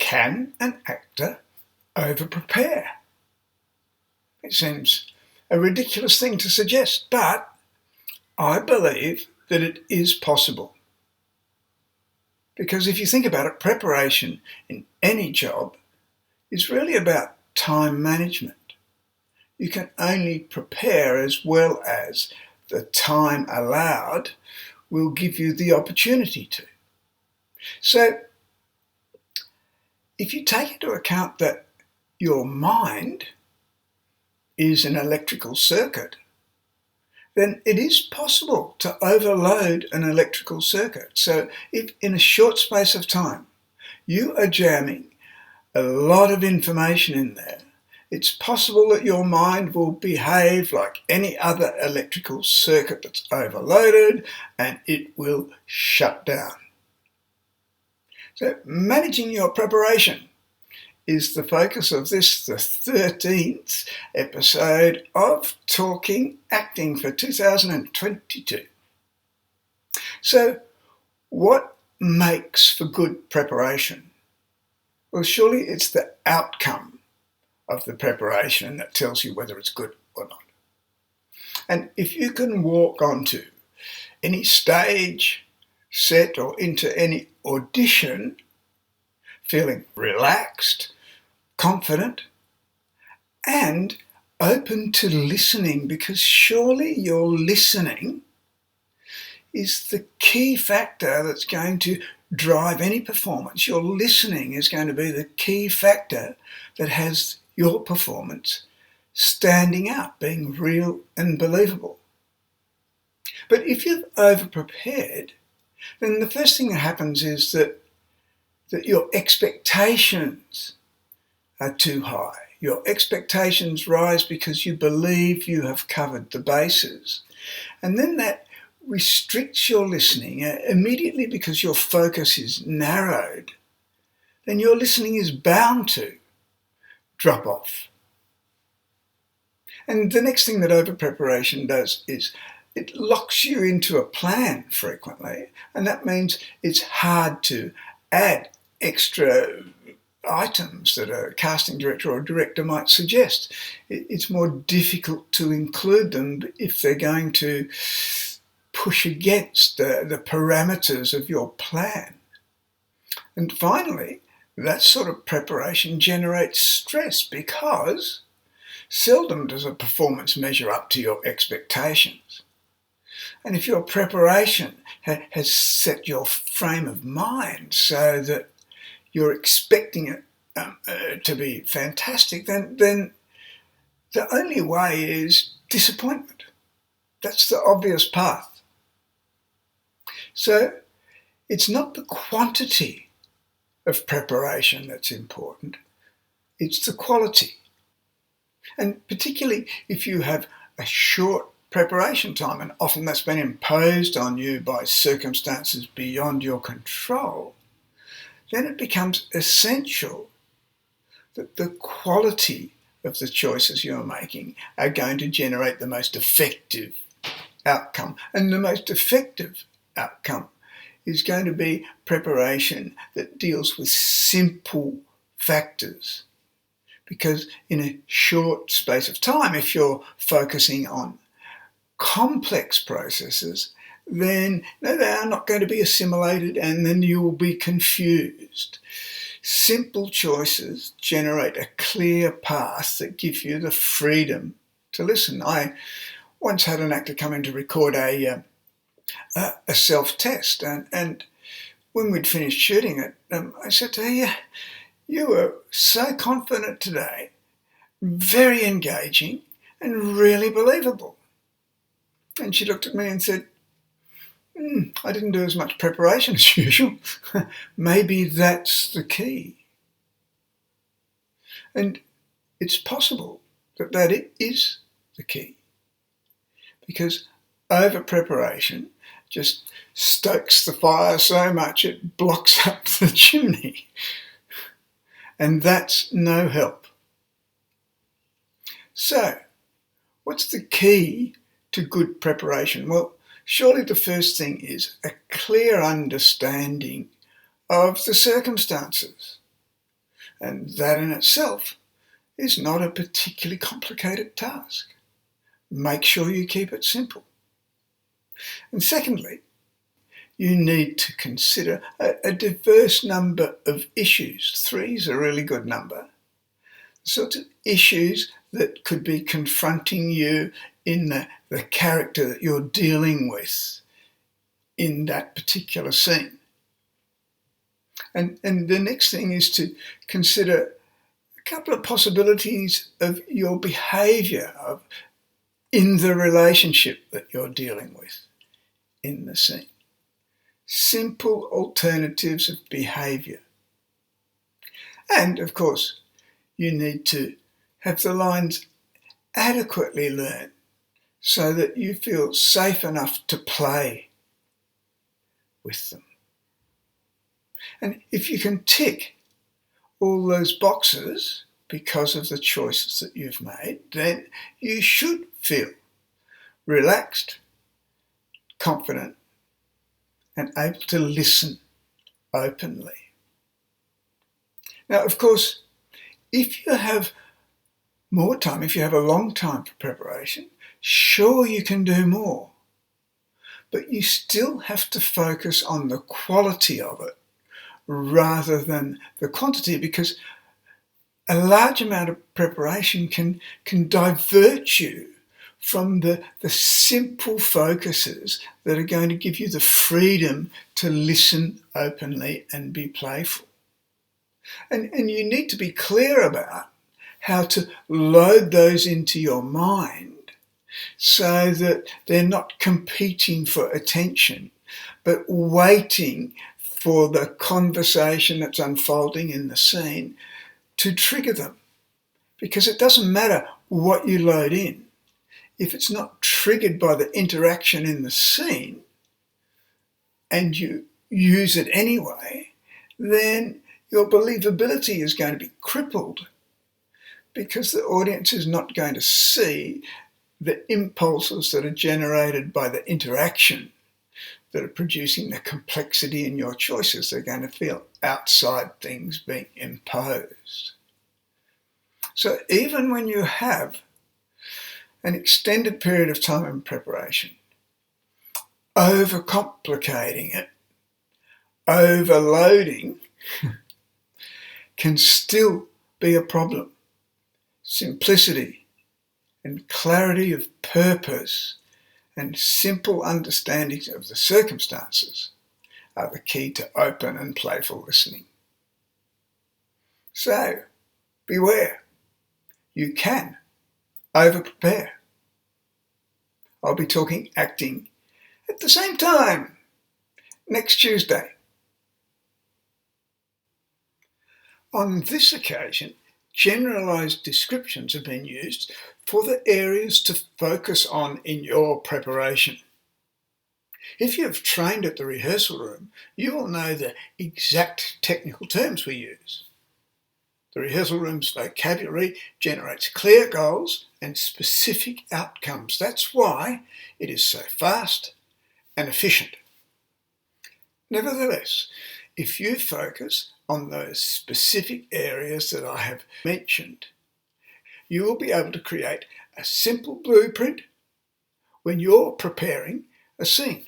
Can an actor overprepare? It seems a ridiculous thing to suggest, but I believe that it is possible. Because if you think about it, preparation in any job is really about time management. You can only prepare as well as the time allowed will give you the opportunity to. So, if you take into account that your mind is an electrical circuit, then it is possible to overload an electrical circuit. So if in a short space of time you are jamming a lot of information in there, it's possible that your mind will behave like any other electrical circuit that's overloaded and it will shut down. So managing your preparation is the focus of this, the 13th episode of Talking Acting for 2022. So, what makes for good preparation? Well, surely it's the outcome of the preparation that tells you whether it's good or not. And if you can walk onto any stage, set, or into any audition feeling relaxed, confident, and open to listening, because surely your listening is the key factor that's going to drive any performance. Your listening is going to be the key factor that has your performance standing out, being real and believable. But if you've over-prepared, then the first thing that happens is that your expectations are too high. Your expectations rise because you believe you have covered the bases. And then that restricts your listening immediately because your focus is narrowed. Then your listening is bound to drop off. And the next thing that over-preparation does is it locks you into a plan frequently. And that means it's hard to add extra items that a casting director or director might suggest. It's more difficult to include them if they're going to push against the parameters of your plan. And finally, that sort of preparation generates stress because seldom does a performance measure up to your expectations. And if your preparation has set your frame of mind so that you're expecting it to be fantastic, then the only way is disappointment. That's the obvious path. So it's not the quantity of preparation that's important, it's the quality. And particularly if you have a short preparation time, and often that's been imposed on you by circumstances beyond your control, then it becomes essential that the quality of the choices you're making are going to generate the most effective outcome. And the most effective outcome is going to be preparation that deals with simple factors. Because in a short space of time, if you're focusing on complex processes, then no, they are not going to be assimilated and then you will be confused. Simple choices generate a clear path that gives you the freedom to listen. I once had an actor come in to record a self-test, and when we'd finished shooting it, I said to her, you were so confident today, very engaging and really believable. And she looked at me and said, I didn't do as much preparation as usual. Maybe that's the key. And it's possible that it is the key. Because over-preparation just stokes the fire so much it blocks up the chimney. And that's no help. So, what's the key to good preparation? Well, surely the first thing is a clear understanding of the circumstances. And that in itself is not a particularly complicated task. Make sure you keep it simple. And secondly, you need to consider a diverse number of issues. 3 is a really good number. Sorts of issues that could be confronting you in the character that you're dealing with in that particular scene. And the next thing is to consider a couple of possibilities of your behaviour in the relationship that you're dealing with in the scene. Simple alternatives of behaviour. And, of course, you need to have the lines adequately learned so that you feel safe enough to play with them. And if you can tick all those boxes because of the choices that you've made, then you should feel relaxed, confident, and able to listen openly. Now, of course, if you have more time, if you have a long time for preparation, sure you can do more. But you still have to focus on the quality of it rather than the quantity, because a large amount of preparation can divert you from the simple focuses that are going to give you the freedom to listen openly and be playful. And you need to be clear about how to load those into your mind so that they're not competing for attention, but waiting for the conversation that's unfolding in the scene to trigger them. Because it doesn't matter what you load in. If it's not triggered by the interaction in the scene and you use it anyway, then your believability is going to be crippled because the audience is not going to see the impulses that are generated by the interaction that are producing the complexity in your choices. They're going to feel outside things being imposed. So even when you have an extended period of time in preparation, overcomplicating it, overloading, can still be a problem. Simplicity and clarity of purpose and simple understandings of the circumstances are the key to open and playful listening. So, beware. You can overprepare. I'll be talking acting at the same time next Tuesday. On this occasion, generalised descriptions have been used for the areas to focus on in your preparation. If you have trained at the rehearsal room, you will know the exact technical terms we use. The rehearsal room's vocabulary generates clear goals and specific outcomes. That's why it is so fast and efficient. Nevertheless, if you focus on those specific areas that I have mentioned, you will be able to create a simple blueprint when you're preparing a scene.